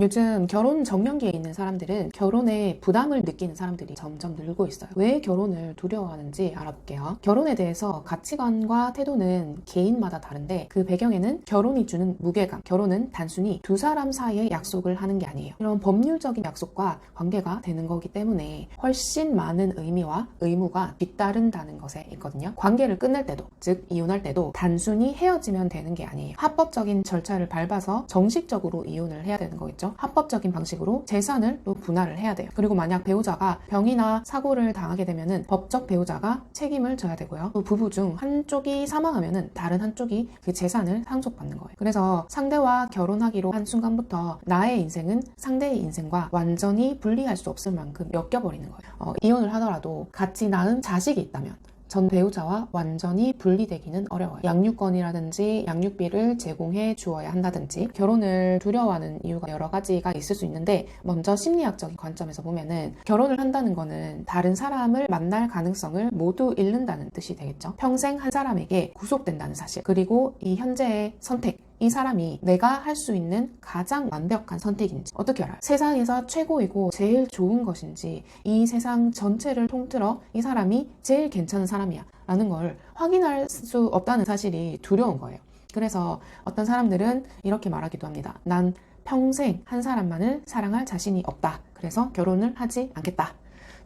요즘 결혼 정년기에 있는 사람들은 결혼에 부담을 느끼는 사람들이 점점 늘고 있어요. 왜 결혼을 두려워하는지 알아볼게요. 결혼에 대해서 가치관과 태도는 개인마다 다른데 그 배경에는 결혼이 주는 무게감, 결혼은 단순히 두 사람 사이의 약속을 하는 게 아니에요. 이런 법률적인 약속과 관계가 되는 거기 때문에 훨씬 많은 의미와 의무가 뒤따른다는 것에 있거든요. 관계를 끝낼 때도, 즉 이혼할 때도 단순히 헤어지면 되는 게 아니에요. 합법적인 절차를 밟아서 정식적으로 이혼을 해야 되는 거겠죠. 합법적인 방식으로 재산을 또 분할을 해야 돼요. 그리고 만약 배우자가 병이나 사고를 당하게 되면은 법적 배우자가 책임을 져야 되고요. 또 부부 중 한쪽이 사망하면은 다른 한쪽이 그 재산을 상속받는 거예요. 그래서 상대와 결혼하기로 한 순간부터 나의 인생은 상대의 인생과 완전히 분리할 수 없을 만큼 엮여버리는 거예요. 이혼을 하더라도 같이 낳은 자식이 있다면 전 배우자와 완전히 분리되기는 어려워요. 양육권이라든지 양육비를 제공해 주어야 한다든지 결혼을 두려워하는 이유가 여러 가지가 있을 수 있는데 먼저 심리학적인 관점에서 보면은 결혼을 한다는 거는 다른 사람을 만날 가능성을 모두 잃는다는 뜻이 되겠죠. 평생 한 사람에게 구속된다는 사실, 그리고 이 현재의 선택, 이 사람이 내가 할 수 있는 가장 완벽한 선택인지 어떻게 알아요? 세상에서 최고이고 제일 좋은 것인지, 이 세상 전체를 통틀어 이 사람이 제일 괜찮은 사람이야 라는 걸 확인할 수 없다는 사실이 두려운 거예요. 그래서 어떤 사람들은 이렇게 말하기도 합니다. 난 평생 한 사람만을 사랑할 자신이 없다. 그래서 결혼을 하지 않겠다.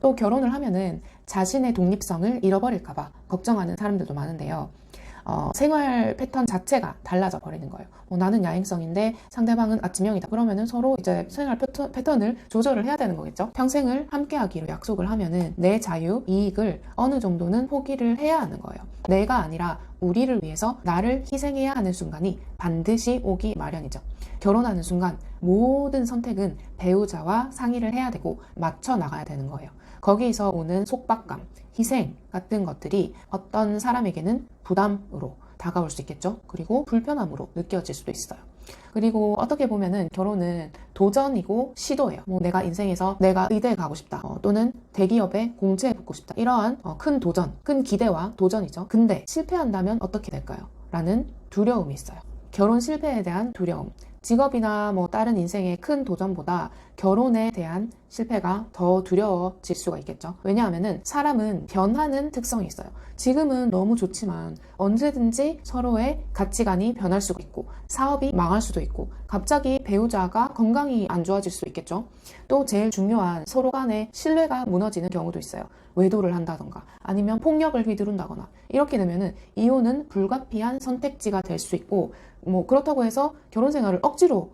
또 결혼을 하면은 자신의 독립성을 잃어버릴까 봐 걱정하는 사람들도 많은데요. 생활 패턴 자체가 달라져 버리는 거예요. 나는 야행성인데 상대방은 아침형이다. 그러면은 서로 이제 생활 패턴을 조절을 해야 되는 거겠죠. 평생을 함께 하기로 약속을 하면은 내 자유, 이익을 어느 정도는 포기를 해야 하는 거예요. 내가 아니라 우리를 위해서 나를 희생해야 하는 순간이 반드시 오기 마련이죠. 결혼하는 순간 모든 선택은 배우자와 상의를 해야 되고 맞춰 나가야 되는 거예요. 거기서 오는 속박감, 희생 같은 것들이 어떤 사람에게는 부담으로 다가올 수 있겠죠. 그리고 불편함으로 느껴질 수도 있어요. 그리고 어떻게 보면은 결혼은 도전이고 시도예요. 내가 인생에서 내가 의대에 가고 싶다. 또는 대기업에 공채에 붙고 싶다. 이러한 큰 도전, 큰 기대와 도전이죠. 근데 실패한다면 어떻게 될까요? 라는 두려움이 있어요. 결혼 실패에 대한 두려움. 직업이나 다른 인생의 큰 도전보다 결혼에 대한 실패가 더 두려워질 수가 있겠죠. 왜냐하면은 사람은 변하는 특성이 있어요. 지금은 너무 좋지만 언제든지 서로의 가치관이 변할 수가 있고 사업이 망할 수도 있고 갑자기 배우자가 건강이 안 좋아질 수도 있겠죠. 또 제일 중요한 서로 간의 신뢰가 무너지는 경우도 있어요. 외도를 한다던가 아니면 폭력을 휘두른다거나 이렇게 되면은 이혼은 불가피한 선택지가 될 수 있고 그렇다고 해서 결혼 생활을 억지로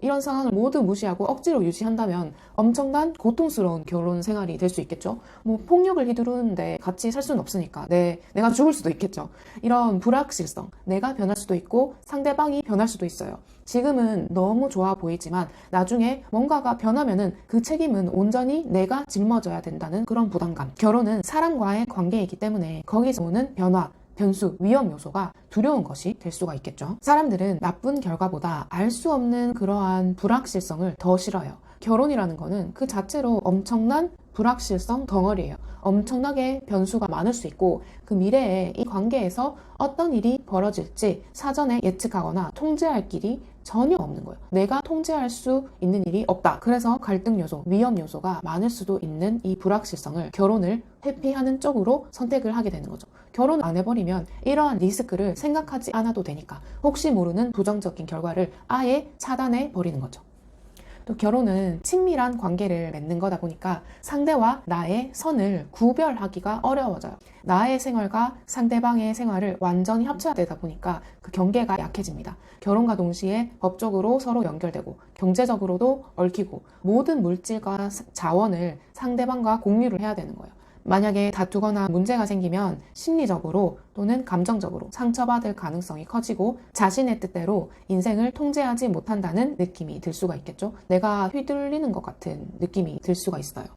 이런 상황을 모두 무시하고 억지로 유지한다면 엄청난 고통스러운 결혼 생활이 될 수 있겠죠. 폭력을 휘두르는데 같이 살 수는 없으니까 내가 죽을 수도 있겠죠. 이런 불확실성, 내가 변할 수도 있고 상대방이 변할 수도 있어요. 지금은 너무 좋아 보이지만 나중에 뭔가가 변하면은 그 책임은 온전히 내가 짊어져야 된다는 그런 부담감. 결혼은 사람과의 관계이기 때문에 거기서 오는 변화, 변수, 위험 요소가 두려운 것이 될 수가 있겠죠. 사람들은 나쁜 결과보다 알 수 없는 그러한 불확실성을 더 싫어요. 결혼이라는 거는 그 자체로 엄청난 불확실성 덩어리예요. 엄청나게 변수가 많을 수 있고 그 미래에 이 관계에서 어떤 일이 벌어질지 사전에 예측하거나 통제할 길이 전혀 없는 거예요. 내가 통제할 수 있는 일이 없다. 그래서 갈등 요소, 위험 요소가 많을 수도 있는 이 불확실성을 결혼을 회피하는 쪽으로 선택을 하게 되는 거죠. 결혼 안 해버리면 이러한 리스크를 생각하지 않아도 되니까 혹시 모르는 부정적인 결과를 아예 차단해 버리는 거죠. 또 결혼은 친밀한 관계를 맺는 거다 보니까 상대와 나의 선을 구별하기가 어려워져요. 나의 생활과 상대방의 생활을 완전히 합쳐야 되다 보니까 그 경계가 약해집니다. 결혼과 동시에 법적으로 서로 연결되고 경제적으로도 얽히고 모든 물질과 자원을 상대방과 공유를 해야 되는 거예요. 만약에 다투거나 문제가 생기면 심리적으로 또는 감정적으로 상처받을 가능성이 커지고 자신의 뜻대로 인생을 통제하지 못한다는 느낌이 들 수가 있겠죠. 내가 휘둘리는 것 같은 느낌이 들 수가 있어요.